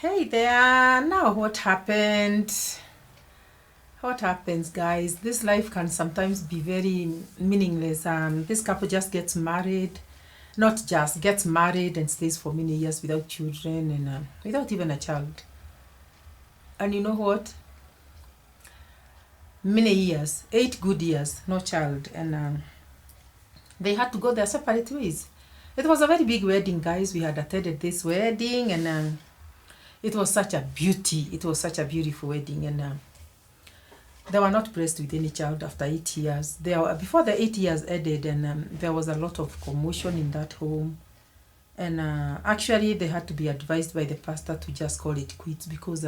Hey there, now what happened? What happens, guys? This life can sometimes be very meaningless. This couple just gets married, not just gets married and stays for many years without children and without even a child. And you know what? Many years, 8 good years, no child, and they had to go their separate ways. It was a very big wedding, guys. We had attended this wedding, and it was such a beauty. It was such a beautiful wedding, and they were not blessed with any child after 8 years. Before the 8 years ended, and there was a lot of commotion in that home. And actually, they had to be advised by the pastor to just call it quits because,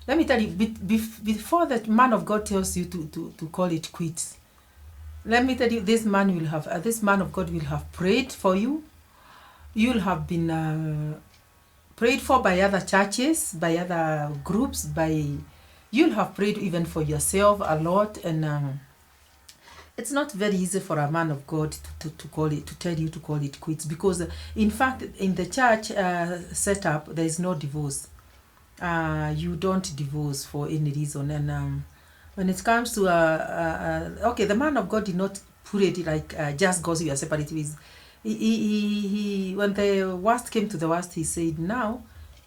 let me tell you, before the man of God tells you to call it quits, let me tell you, this man of God will have prayed for you. You'll have been prayed for by other churches, by other groups, you'll have prayed even for yourself a lot, and it's not very easy for a man of God to tell you to call it quits because, in fact, in the church setup, there is no divorce. You don't divorce for any reason, and when it comes to okay, the man of God did not put it like just goes your separate ways. He when the worst came to the worst, he said, now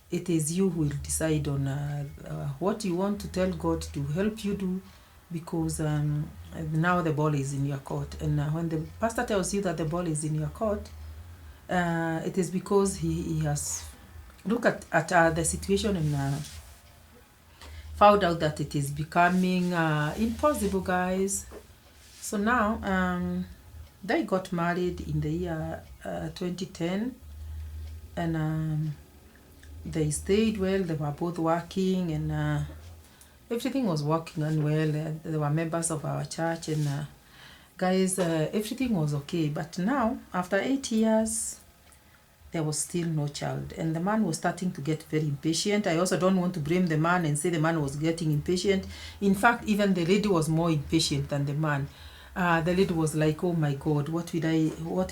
it is you who will decide on what you want to tell God to help you do, because now the ball is in your court. And when the pastor tells you that the ball is in your court, it is because he has looked at the situation and found out that it is becoming impossible, guys. So now they got married in the year 2010, and they stayed well. They were both working, and everything was working on well. They were members of our church, and guys, everything was okay. But now, after 8 years, there was still no child, and the man was starting to get very impatient. I also don't want to blame the man and say the man was getting impatient. In fact, even the lady was more impatient than the man. The lady was like, oh my God, what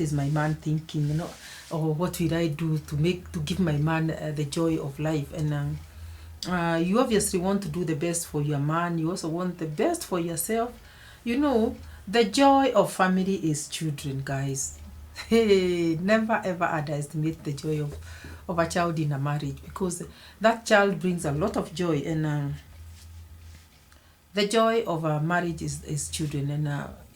is my man thinking, you know, or what will I do to give my man the joy of life? And you obviously want to do the best for your man. You also want the best for yourself. You know, the joy of family is children, guys. Hey, never ever underestimate the joy of a child in a marriage, because that child brings a lot of joy, and the joy of a marriage is children, and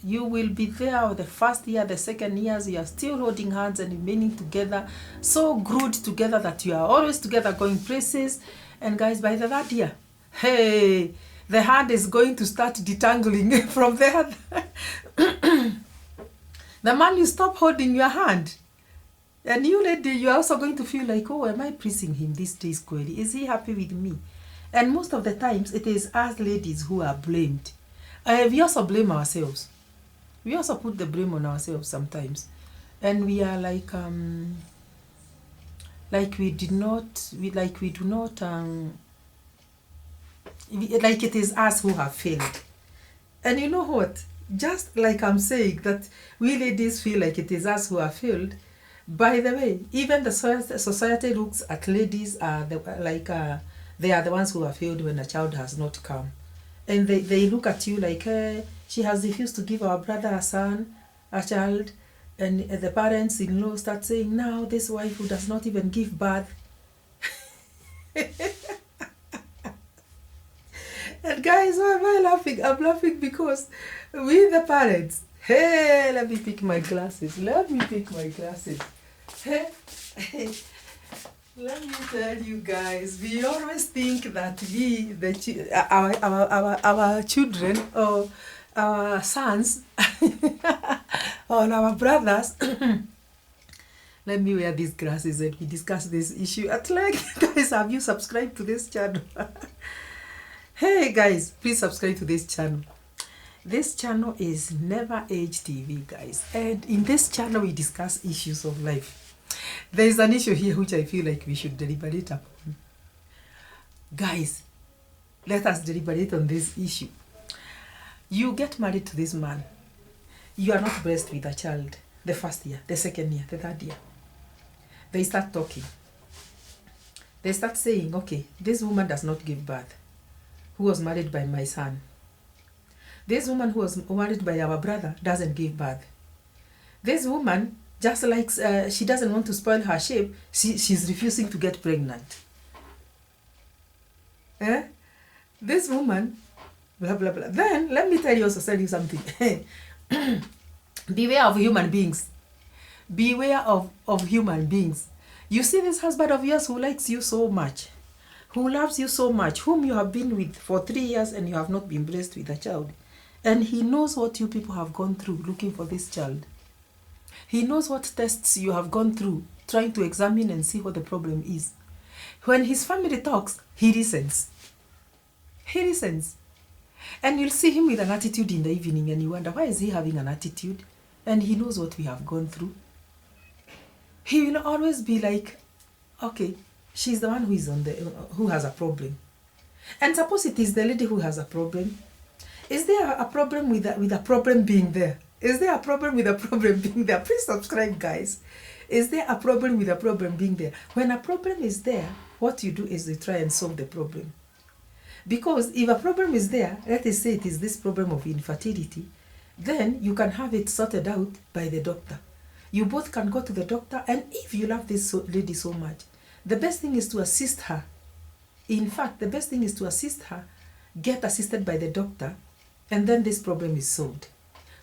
you will be there the first year, the second years, you are still holding hands and remaining together, so glued together that you are always together going places. And guys, by the third year, hey, the hand is going to start detangling from there. The man, you stop holding your hand. And you lady, you're also going to feel like, oh, am I pleasing him these days, Kweli? Is he happy with me? And most of the times, it is us ladies who are blamed. We also blame ourselves. We also put the blame on ourselves sometimes. And we are like it is us who have failed. And you know what? Just like I'm saying that we ladies feel like it is us who have failed, by the way, even the society looks at ladies they are the ones who have failed when a child has not come. And they look at you like, she has refused to give our brother a child. And the parents-in-law start saying, now this wife who does not even give birth. And guys, why am I laughing? I'm laughing because we the parents, hey, let me pick my glasses. Hey, let me tell you guys, we always think that our children or our sons or our brothers let me wear these glasses and we discuss this issue at length. Guys, have you subscribed to this channel? Hey guys, please subscribe to this channel. This channel is Never Age TV, guys, and in this channel we discuss issues of life. There is an issue here which I feel like we should deliberate upon. Guys, let us deliberate on this issue. You get married to this man. You are not blessed with a child the first year, the second year, the third year. They start talking. They start saying, okay, this woman does not give birth, who was married by my son. This woman who was married by our brother doesn't give birth. This woman just likes, she doesn't want to spoil her shape, she's refusing to get pregnant. This woman, blah, blah, blah. Then, let me tell you something. Beware of human beings. Beware of human beings. You see this husband of yours who likes you so much, who loves you so much, whom you have been with for 3 years and you have not been blessed with a child. And he knows what you people have gone through looking for this child. He knows what tests you have gone through trying to examine and see what the problem is. When his family talks, he listens. He listens. And you'll see him with an attitude in the evening and you wonder, why is he having an attitude? And he knows what we have gone through. He will always be like, okay, she's the one who has a problem. And suppose it is the lady who has a problem. Is there a problem with a problem being there? Is there a problem with a problem being there? Please subscribe, guys. Is there a problem with a problem being there? When a problem is there, what you do is you try and solve the problem. Because if a problem is there, let us say it is this problem of infertility, then you can have it sorted out by the doctor. You both can go to the doctor, and if you love this lady so much, the best thing is to assist her. In fact, the best thing is to assist her, get assisted by the doctor, and then this problem is solved.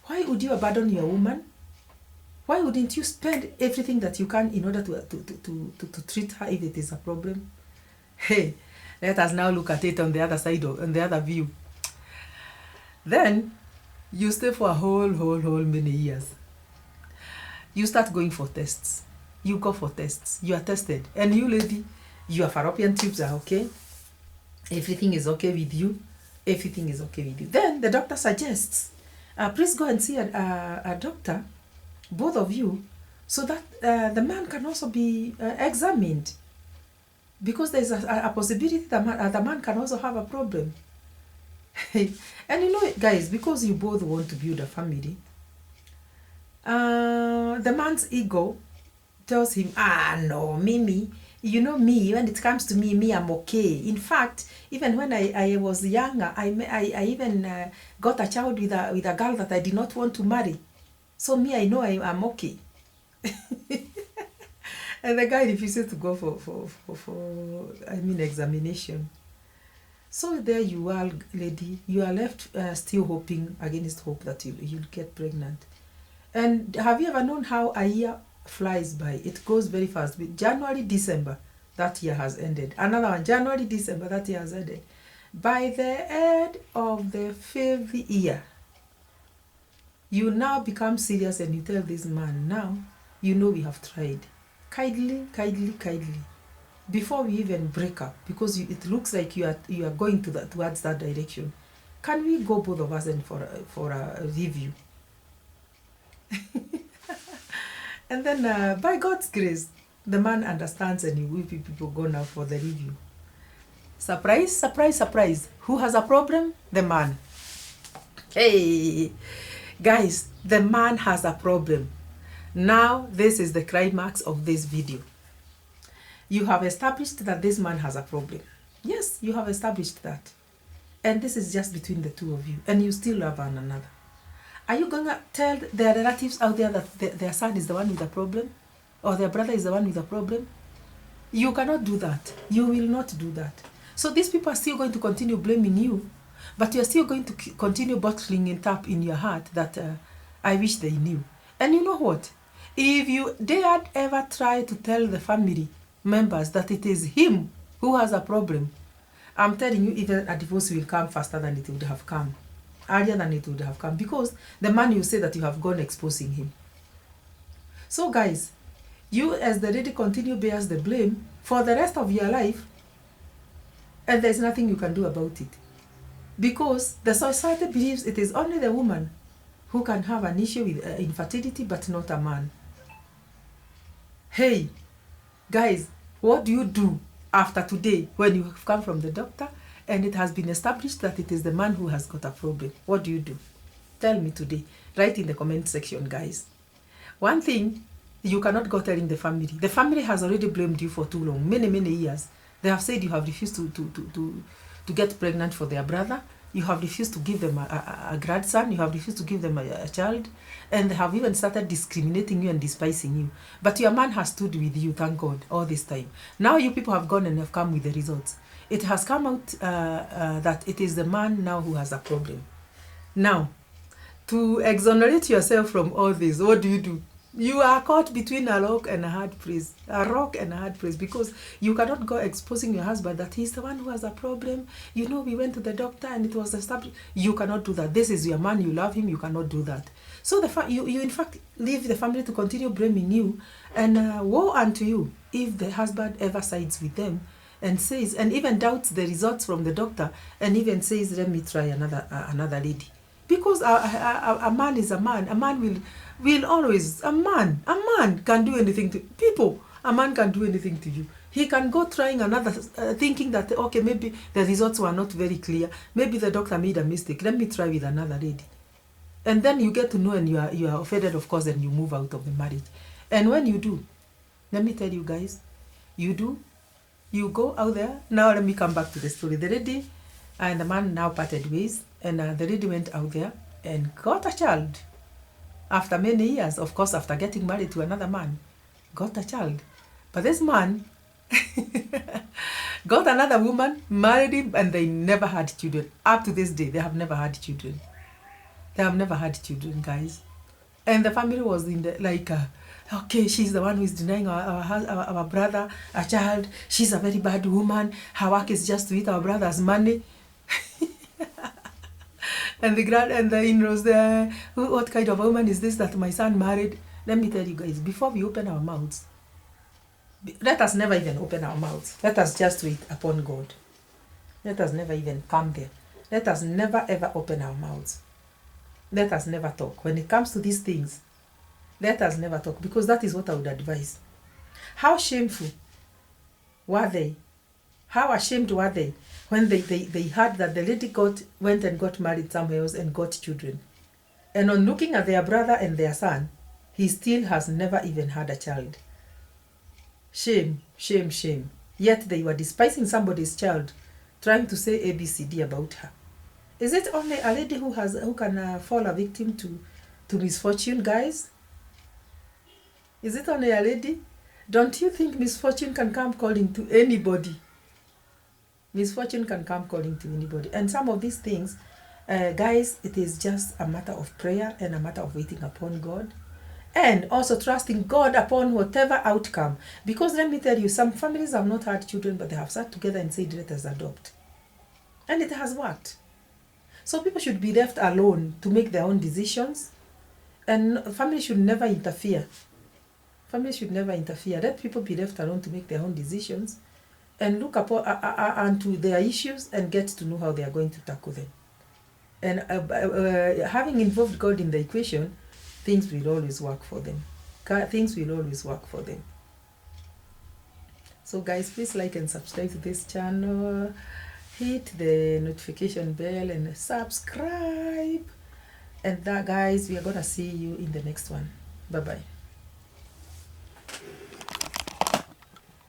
Why would you abandon your woman? Why wouldn't you spend everything that you can in order to treat her if it is a problem? Hey, let us now look at it on the other side, on the other view. Then, you stay for a whole many years. You start going for tests. You go for tests. You are tested. And you lady, your fallopian tubes are okay. Everything is okay with you. Everything is okay with you. Then the doctor suggests, please go and see a doctor, both of you, so that the man can also be examined. Because there's a possibility that the man can also have a problem. And you know, guys, because you both want to build a family, the man's ego tells him, no, Mimi, you know me, when it comes to me, I'm okay. In fact, even when I was younger, I even got a child with a girl that I did not want to marry. So me, I know I'm okay. And the guy refuses to go for examination. So there you are, lady. You are left still hoping against hope that you'll get pregnant. And have you ever known how a year flies by? It goes very fast. January, December, that year has ended. Another one, January, December, that year has ended. By the end of the 5th year, you now become serious and you tell this man, now, you know we have tried. Kindly, before we even break up, because it looks like you are going towards that direction, can we go both of us and for a review? And then by God's grace, the man understands and we people go now for the review. Surprise, surprise, surprise. Who has a problem? The man. Hey, guys, the man has a problem. Now, this is the climax of this video. You have established that this man has a problem. Yes, you have established that. And this is just between the two of you. And you still love one another. Are you going to tell their relatives out there that their son is the one with the problem? Or their brother is the one with the problem? You cannot do that. You will not do that. So these people are still going to continue blaming you. But you're still going to continue bottling it up in your heart that I wish they knew. And you know what? If you dared ever try to tell the family members that it is him who has a problem, I'm telling you, even a divorce will come faster than it would have come. Earlier than it would have come. Because the man you say that you have gone exposing him. So guys, you as the lady continue bears the blame for the rest of your life. And there's nothing you can do about it. Because the society believes it is only the woman who can have an issue with infertility, but not a man. Hey, guys, what do you do after today when you have come from the doctor and it has been established that it is the man who has got a problem? What do you do? Tell me today. Write in the comment section, guys. One thing, you cannot go telling the family. The family has already blamed you for too long, many years, They have said you have refused to get pregnant for their brother. You have refused to give them a grandson. You have refused to give them a child. And they have even started discriminating you and despising you. But your man has stood with you, thank God, all this time. Now you people have gone and have come with the results. It has come out that it is the man now who has a problem. Now, to exonerate yourself from all this, what do? You are caught between a rock and a hard place. A rock and a hard place, because you cannot go exposing your husband that he's the one who has a problem. You know, we went to the doctor and it was established. You cannot do that. This is your man. You love him. You cannot do that. So you in fact leave the family to continue blaming you, and woe unto you if the husband ever sides with them and says, and even doubts the results from the doctor, and even says, let me try another lady. Because a man is a man. A man will always, a man can do anything to people. A man can do anything to you. He can go trying another, thinking that, okay, maybe the results were not very clear. Maybe the doctor made a mistake. Let me try with another lady. And then you get to know, and you are offended, of course, and you move out of the marriage. And when you do, let me tell you guys, you go out there. Now let me come back to the story. The lady and the man now parted ways, and the lady went out there and got a child. After many years, of course, after getting married to another man, got a child. But this man got another woman, married him, and they never had children. Up to this day, they have never had children. They have never had children, guys. And the family was in the, like, okay, she's the one who is denying our brother a child. She's a very bad woman. Her work is just to eat our brother's money. And the in-laws there, what kind of woman is this that my son married? Let me tell you guys, before we open our mouths, let us never even open our mouths. Let us just wait upon God. Let us never even come there. Let us never ever open our mouths. Let us never talk. When it comes to these things, let us never talk, because that is what I would advise. How shameful were they? How ashamed were they when they heard that the lady went and got married somewhere else and got children? And on looking at their brother and their son, he still has never even had a child. Shame, shame, shame. Yet they were despising somebody's child, trying to say ABCD about her. Is it only a lady who can fall a victim to misfortune, guys? Is it only a lady? Don't you think misfortune can come calling to anybody? Misfortune can come calling to anybody. And some of these things, guys, it is just a matter of prayer and a matter of waiting upon God. And also trusting God upon whatever outcome. Because let me tell you, some families have not had children, but they have sat together and said, let us adopt. And it has worked. So people should be left alone to make their own decisions. And families should never interfere. Families should never interfere. Let people be left alone to make their own decisions and look upon onto their issues and get to know how they are going to tackle them. And having involved God in the equation, things will always work for them. Things will always work for them. So guys, please like and subscribe to this channel. Hit the notification bell and subscribe. And that, guys, we are going to see you in the next one. Bye-bye.